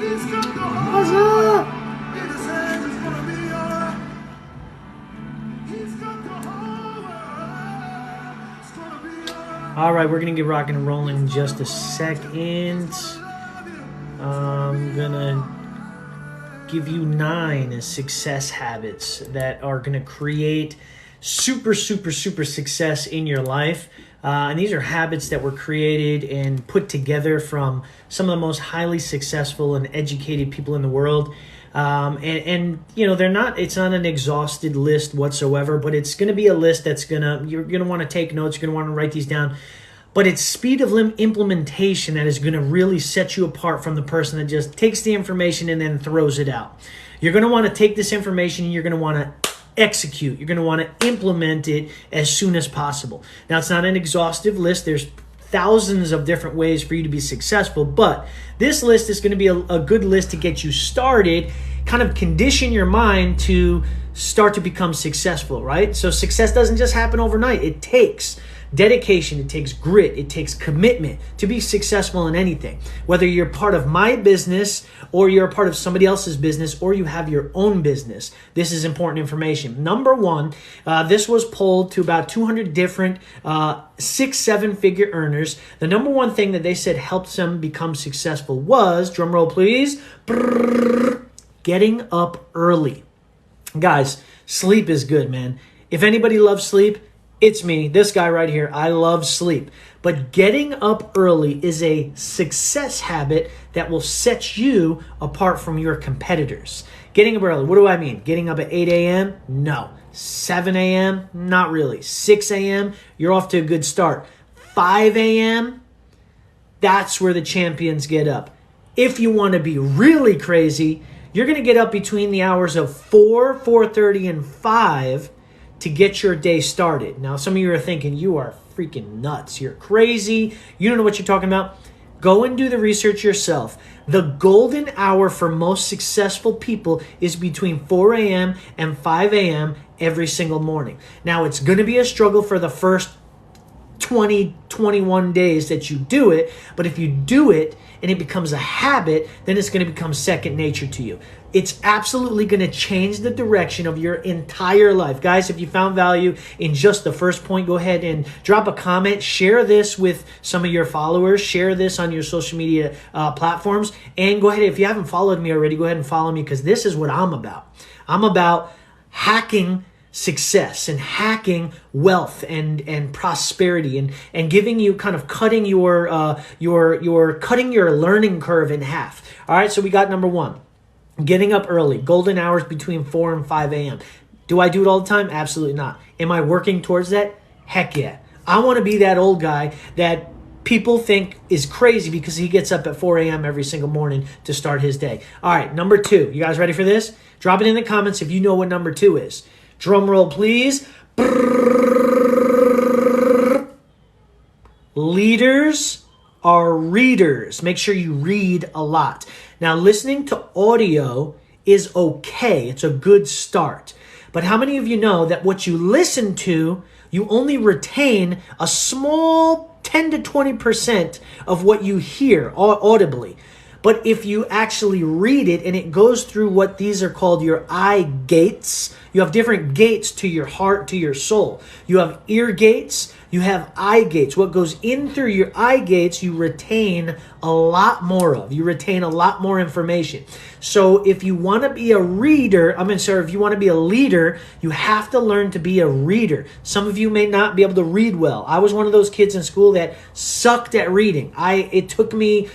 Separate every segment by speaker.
Speaker 1: What's up? All right, we're going to get rocking and rolling in just a second. I'm going to give you 9 success habits that are going to create super success in your life. And these are habits that were created and put together from some of the most highly successful and educated people in the world. And you know, it's not an exhausted list whatsoever, but it's going to be a list that's you're going to want to take notes. You're going to want to write these down. But it's speed of implementation that is going to really set you apart from the person that just takes the information and then throws it out. You're going to want to take this information and you're going to want to execute. You're going to want to implement it as soon as possible. Now, it's not an exhaustive list. There's thousands of different ways for you to be successful, but this list is going to be a good list to get you started, kind of condition your mind to start to become successful, right? So success doesn't just happen overnight. It takes dedication, it takes grit, it takes commitment to be successful in anything. Whether you're part of my business or you're a part of somebody else's business or you have your own business, this is important information. Number one, this was polled to about 200 different 6-7-figure earners. The number one thing that they said helped them become successful was, drum roll please, getting up early. Guys, sleep is good, man. If anybody loves sleep, it's me, this guy right here. I love sleep. But getting up early is a success habit that will set you apart from your competitors. Getting up early, what do I mean? Getting up at 8 a.m.? No. 7 a.m.? Not really. 6 a.m.? You're off to a good start. 5 a.m.? That's where the champions get up. If you want to be really crazy, you're going to get up between the hours of 4, 4:30, and 5 to get your day started. Now, some of you are thinking, you are freaking nuts. You're crazy. You don't know what you're talking about. Go and do the research yourself. The golden hour for most successful people is between 4 a.m. and 5 a.m. every single morning. Now, it's going to be a struggle for the first 20, 21 days that you do it, but if you do it and it becomes a habit, then it's going to become second nature to you. It's absolutely going to change the direction of your entire life. Guys, if you found value in just the first point, go ahead and drop a comment. Share this with some of your followers. Share this on your social media platforms. And go ahead, if you haven't followed me already, go ahead and follow me because this is what I'm about. I'm about hacking success and hacking wealth and prosperity and giving you kind of cutting your cutting your learning curve in half. All right, so we got number one. Getting up early, golden hours between 4 and 5 a.m. Do I do it all the time? Absolutely not. Am I working towards that? Heck yeah. I want to be that old guy that people think is crazy because he gets up at 4 a.m. every single morning to start his day. All right, number 2. You guys ready for this? Drop it in the comments if you know what number 2 is. Drum roll, please. Leaders are readers. Make sure you read a lot. Now, listening to audio is okay. It's a good start. But how many of you know that what you listen to, you only retain a small 10 to 20% of what you hear audibly? But if you actually read it and it goes through what these are called your eye gates, you have different gates to your heart, to your soul. You have ear gates, you have eye gates. What goes in through your eye gates, you retain a lot more of. You retain a lot more information. So if you want to be a reader, if you want to be a leader, you have to learn to be a reader. Some of you may not be able to read well. I was one of those kids in school that sucked at reading. It took me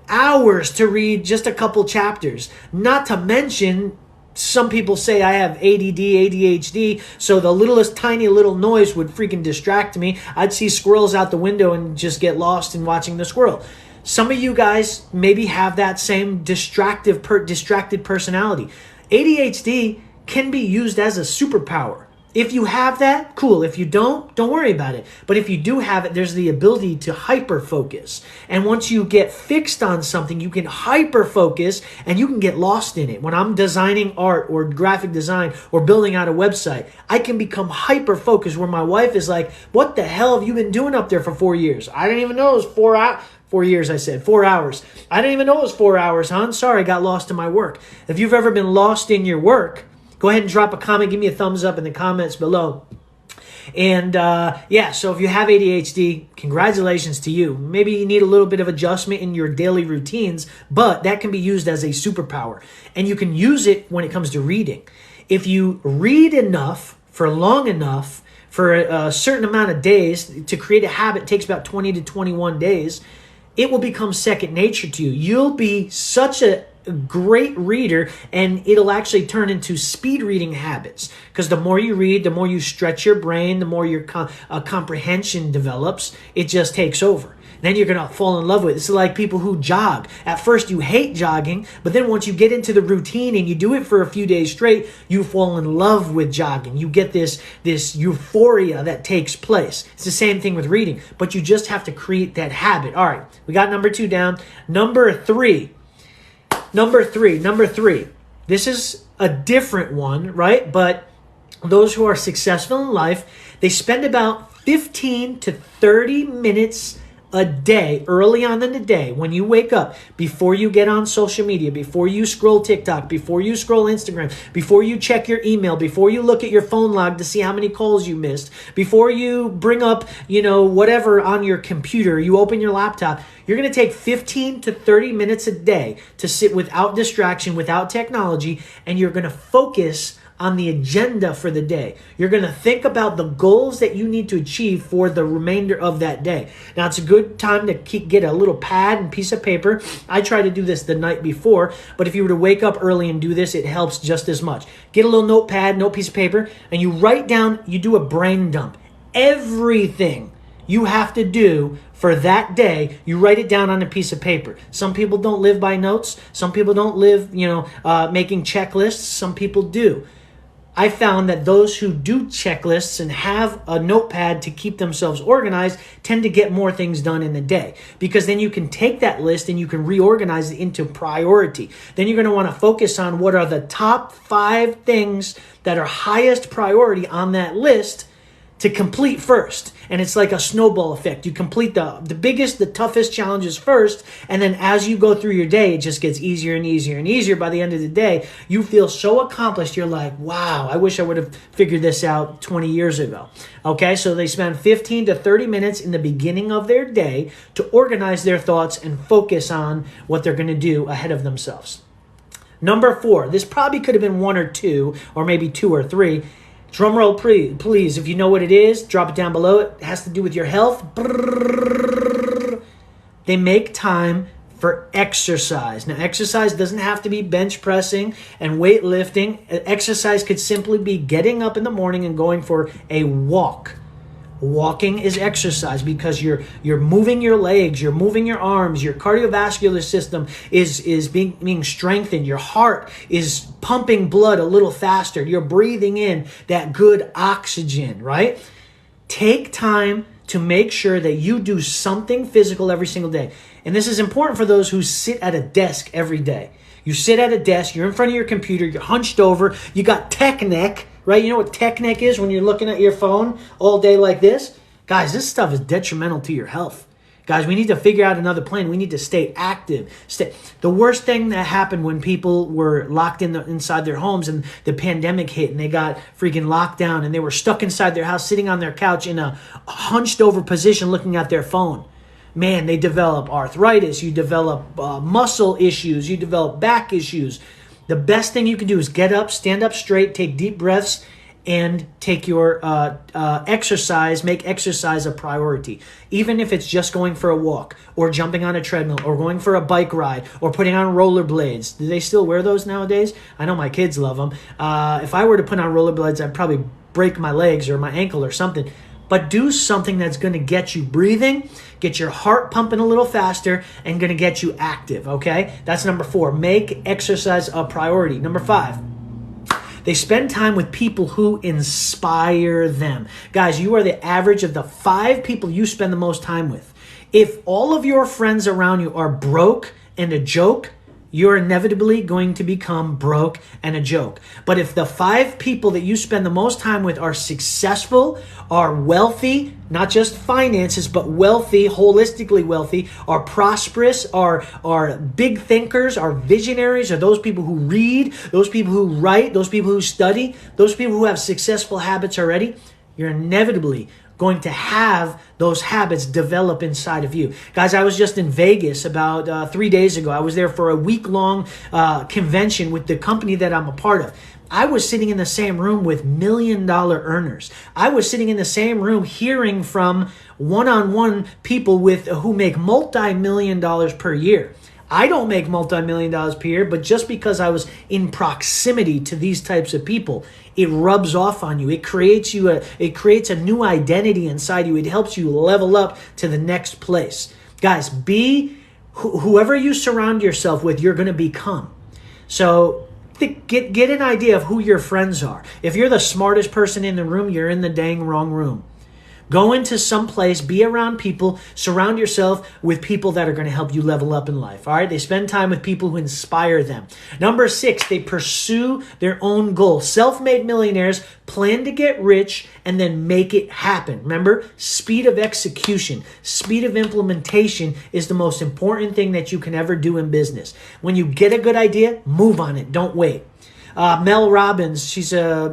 Speaker 1: hours to read just a couple chapters. Not to mention, some people say I have ADD, ADHD, so the littlest tiny little noise would freaking distract me. I'd see squirrels out the window and just get lost in watching the squirrel. Some of you guys maybe have that same distracted personality. ADHD can be used as a superpower. If you have that, cool. If you don't worry about it. But if you do have it, there's the ability to hyper-focus. And once you get fixed on something, you can hyper-focus and you can get lost in it. When I'm designing art or graphic design or building out a website, I can become hyper-focused where my wife is like, what the hell have you been doing up there for 4 years? I didn't even know it was 4 years, I said. 4 hours. I didn't even know it was 4 hours, hon. Sorry, I got lost in my work. If you've ever been lost in your work, go ahead and drop a comment. Give me a thumbs up in the comments below. And so if you have ADHD, congratulations to you. Maybe you need a little bit of adjustment in your daily routines, but that can be used as a superpower. And you can use it when it comes to reading. If you read enough for long enough, for a certain amount of days, to create a habit takes about 20 to 21 days, it will become second nature to you. You'll be such a great reader, and it'll actually turn into speed reading habits, because the more you read, the more you stretch your brain, the more your comprehension develops. It just takes over. Then you're going to fall in love with it. It's like people who jog. At first you hate jogging, but then once you get into the routine and you do it for a few days straight, you fall in love with jogging. You get this euphoria that takes place. It's the same thing with reading, but you just have to create that habit. All right, we got number 2 down. Number three. This is a different one, right? But those who are successful in life, they spend about 15 to 30 minutes a day, early on in the day, when you wake up, before you get on social media, before you scroll TikTok, before you scroll Instagram, before you check your email, before you look at your phone log to see how many calls you missed, before you bring up, whatever on your computer, you open your laptop, you're going to take 15 to 30 minutes a day to sit without distraction, without technology, and you're going to focus on the agenda for the day. You're going to think about the goals that you need to achieve for the remainder of that day. Now, it's a good time to get a little pad and piece of paper. I try to do this the night before, but if you were to wake up early and do this, it helps just as much. Get a little notepad, piece of paper, and you write down, you do a brain dump. Everything you have to do for that day, you write it down on a piece of paper. Some people don't live by notes. Some people don't live, making checklists. Some people do. I found that those who do checklists and have a notepad to keep themselves organized tend to get more things done in the day, because then you can take that list and you can reorganize it into priority. Then you're going to want to focus on what are the top 5 things that are highest priority on that list to complete first. And it's like a snowball effect. You complete the biggest, the toughest challenges first, and then as you go through your day, it just gets easier and easier and easier. By the end of the day, you feel so accomplished. You're like, wow, I wish I would have figured this out 20 years ago. Okay, so they spend 15 to 30 minutes in the beginning of their day to organize their thoughts and focus on what they're going to do ahead of themselves. Number 4, this probably could have been 1 or 2, or maybe 2 or 3. Drum roll, please. If you know what it is, drop it down below. It has to do with your health. They make time for exercise. Now, exercise doesn't have to be bench pressing and weightlifting. Exercise could simply be getting up in the morning and going for a walk. Walking is exercise because you're moving your legs, you're moving your arms, your cardiovascular system is being strengthened, your heart is pumping blood a little faster, you're breathing in that good oxygen, right? Take time to make sure that you do something physical every single day. And this is important for those who sit at a desk every day. You sit at a desk, you're in front of your computer, you're hunched over, you got tech neck, right? You know what tech neck is when you're looking at your phone all day like this? Guys, this stuff is detrimental to your health. Guys, we need to figure out another plan. We need to stay active. The worst thing that happened when people were locked inside their homes and the pandemic hit and they got freaking locked down and they were stuck inside their house sitting on their couch in a hunched over position looking at their phone. Man, they develop arthritis, you develop muscle issues, you develop back issues. The best thing you can do is get up, stand up straight, take deep breaths, and take your exercise, make exercise a priority. Even if it's just going for a walk or jumping on a treadmill or going for a bike ride or putting on rollerblades. Do they still wear those nowadays? I know my kids love them. If I were to put on rollerblades, I'd probably break my legs or my ankle or something. But do something that's going to get you breathing, get your heart pumping a little faster, and going to get you active, okay? That's number 4. Make exercise a priority. Number 5. They spend time with people who inspire them. Guys, you are the average of the 5 people you spend the most time with. If all of your friends around you are broke and a joke, you're inevitably going to become broke and a joke. But if the 5 people that you spend the most time with are successful, are wealthy, not just finances, but wealthy, holistically wealthy, are prosperous, are big thinkers, are visionaries, are those people who read, those people who write, those people who study, those people who have successful habits already, you're inevitably going to have those habits develop inside of you. Guys, I was just in Vegas about 3 days ago. I was there for a week-long convention with the company that I'm a part of. I was sitting in the same room with million-dollar earners. I was sitting in the same room hearing from one-on-one people who make multi-million dollars per year. I don't make multi-million dollars per year, but just because I was in proximity to these types of people, it rubs off on you. It creates a new identity inside you. It helps you level up to the next place. Guys, whoever you surround yourself with, you're going to become. So get an idea of who your friends are. If you're the smartest person in the room, you're in the dang wrong room. Go into some place, be around people, surround yourself with people that are going to help you level up in life. All right? They spend time with people who inspire them. Number 6, they pursue their own goals. Self-made millionaires plan to get rich and then make it happen. Remember, speed of execution, speed of implementation is the most important thing that you can ever do in business. When you get a good idea, move on it. Don't wait. Mel Robbins, she's a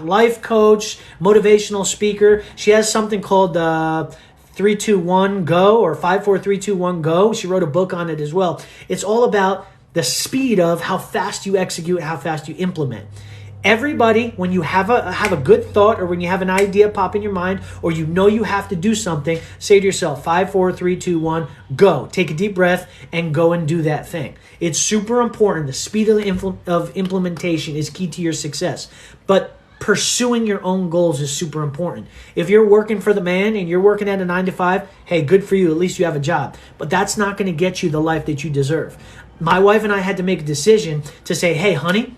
Speaker 1: life coach, motivational speaker. She has something called 3-2-1 Go or 5-4-3-2-1 Go. She wrote a book on it as well. It's all about the speed of how fast you execute, how fast you implement. Everybody, when you have a good thought or when you have an idea pop in your mind or you know you have to do something, say to yourself, 5, 4, 3, 2, 1, go. Take a deep breath and go and do that thing. It's super important. The speed of implementation is key to your success. But pursuing your own goals is super important. If you're working for the man and you're working at a 9 to 5, hey, good for you. At least you have a job. But that's not going to get you the life that you deserve. My wife and I had to make a decision to say, hey, honey,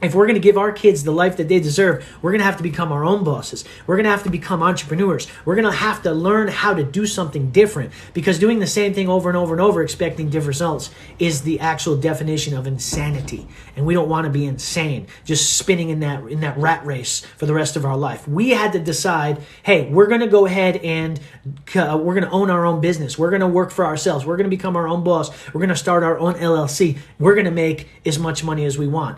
Speaker 1: if we're going to give our kids the life that they deserve, we're going to have to become our own bosses. We're going to have to become entrepreneurs. We're going to have to learn how to do something different, because doing the same thing over and over and over, expecting different results, is the actual definition of insanity. And we don't want to be insane, just spinning in that rat race for the rest of our life. We had to decide, hey, we're going to go ahead and we're going to own our own business. We're going to work for ourselves. We're going to become our own boss. We're going to start our own LLC. We're going to make as much money as we want.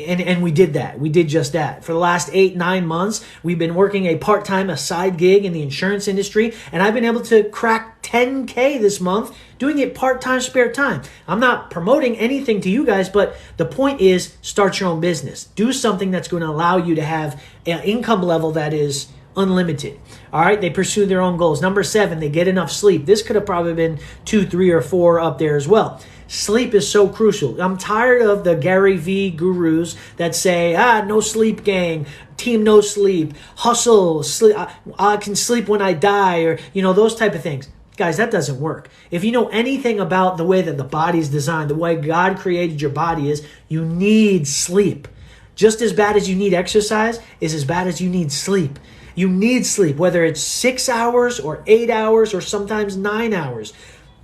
Speaker 1: And we did that. We did just that. For the last 8-9 months, we've been working a side gig in the insurance industry, and I've been able to crack 10K this month doing it part-time, spare time. I'm not promoting anything to you guys, but the point is, start your own business. Do something that's going to allow you to have an income level that is unlimited. All right, they pursue their own goals. Number 7, they get enough sleep. This could have probably been 2, 3, or 4 up there as well. Sleep is so crucial. I'm tired of the Gary V gurus that say, no sleep gang, team no sleep, hustle, sleep, I can sleep when I die, or, those type of things. Guys, that doesn't work. If you know anything about the way that the body's designed, the way God created your body is, you need sleep. Just as bad as you need exercise is as bad as you need sleep. You need sleep, whether it's 6 hours or 8 hours or sometimes 9 hours.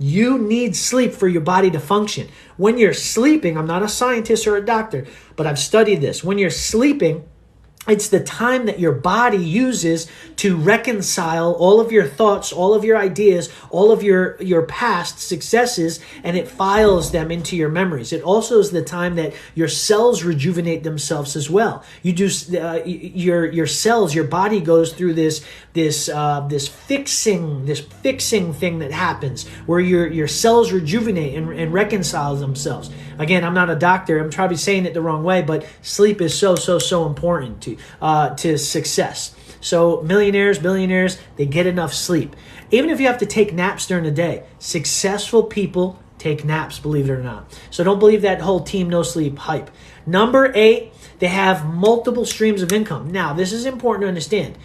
Speaker 1: You need sleep for your body to function. When you're sleeping, I'm not a scientist or a doctor, but I've studied this. When you're sleeping, it's the time that your body uses to reconcile all of your thoughts, all of your ideas, all of your past successes, and it files them into your memories. It also is the time that your cells rejuvenate themselves as well. You do your cells, your body goes through this fixing thing that happens where your cells rejuvenate and reconcile themselves. Again, I'm not a doctor. I'm probably saying it the wrong way, but sleep is so important to success. So millionaires, billionaires, they get enough sleep. Even if you have to take naps during the day, successful people take naps, believe it or not. So don't believe that whole team no sleep hype. Number 8, they have multiple streams of income. Now, this is important to understand.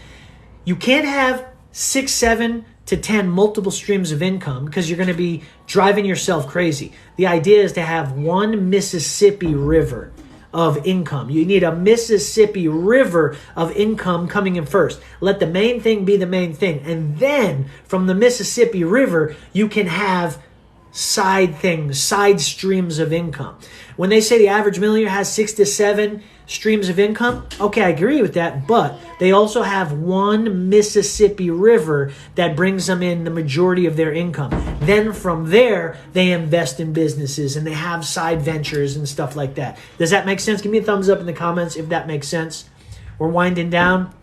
Speaker 1: You can't have 6, 7 to 10 multiple streams of income because you're going to be driving yourself crazy. The idea is to have one Mississippi River of income. You need a Mississippi River of income coming in first. Let the main thing be the main thing. And then from the Mississippi River, you can have side things, side streams of income. When they say the average millionaire has 6 to 7 streams of income, okay, I agree with that, but they also have one Mississippi River that brings them in the majority of their income. Then from there, they invest in businesses and they have side ventures and stuff like that. Does that make sense? Give me a thumbs up in the comments if that makes sense. We're winding down.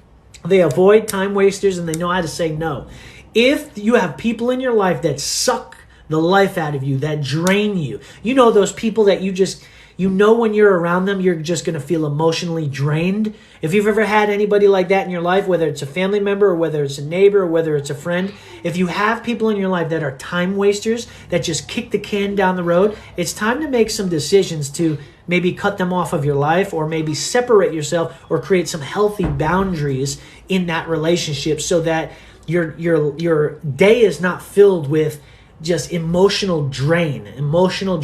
Speaker 1: They avoid time wasters and they know how to say no. If you have people in your life that suck the life out of you, that drain you, you know those people that you know when you're around them, you're just going to feel emotionally drained. If you've ever had anybody like that in your life, whether it's a family member or whether it's a neighbor or whether it's a friend, if you have people in your life that are time wasters, that just kick the can down the road, it's time to make some decisions to maybe cut them off of your life or maybe separate yourself or create some healthy boundaries in that relationship so that your day is not filled with just emotional drain, emotional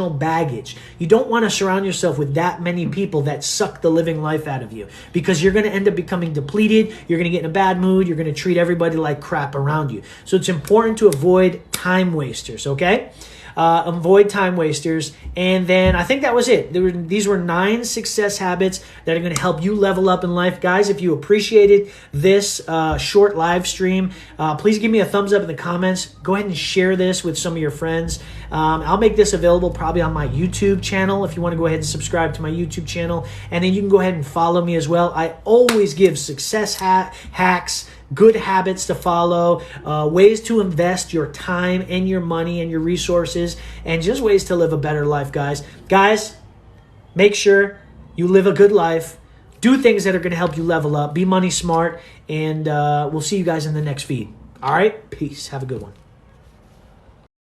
Speaker 1: baggage. You don't want to surround yourself with that many people that suck the living life out of you because you're going to end up becoming depleted. You're going to get in a bad mood. You're going to treat everybody like crap around you. So it's important to avoid time wasters, okay? Avoid time wasters. And then I think that was it. These were 9 success habits that are going to help you level up in life. Guys, if you appreciated this short live stream, please give me a thumbs up in the comments. Go ahead and share this with some of your friends. I'll make this available probably on my YouTube channel if you want to go ahead and subscribe to my YouTube channel. And then you can go ahead and follow me as well. I always give success hacks, good habits to follow, ways to invest your time and your money and your resources, and just ways to live a better life, guys. Guys, make sure you live a good life. Do things that are going to help you level up. Be money smart, and we'll see you guys in the next feed. All right? Peace. Have a good one.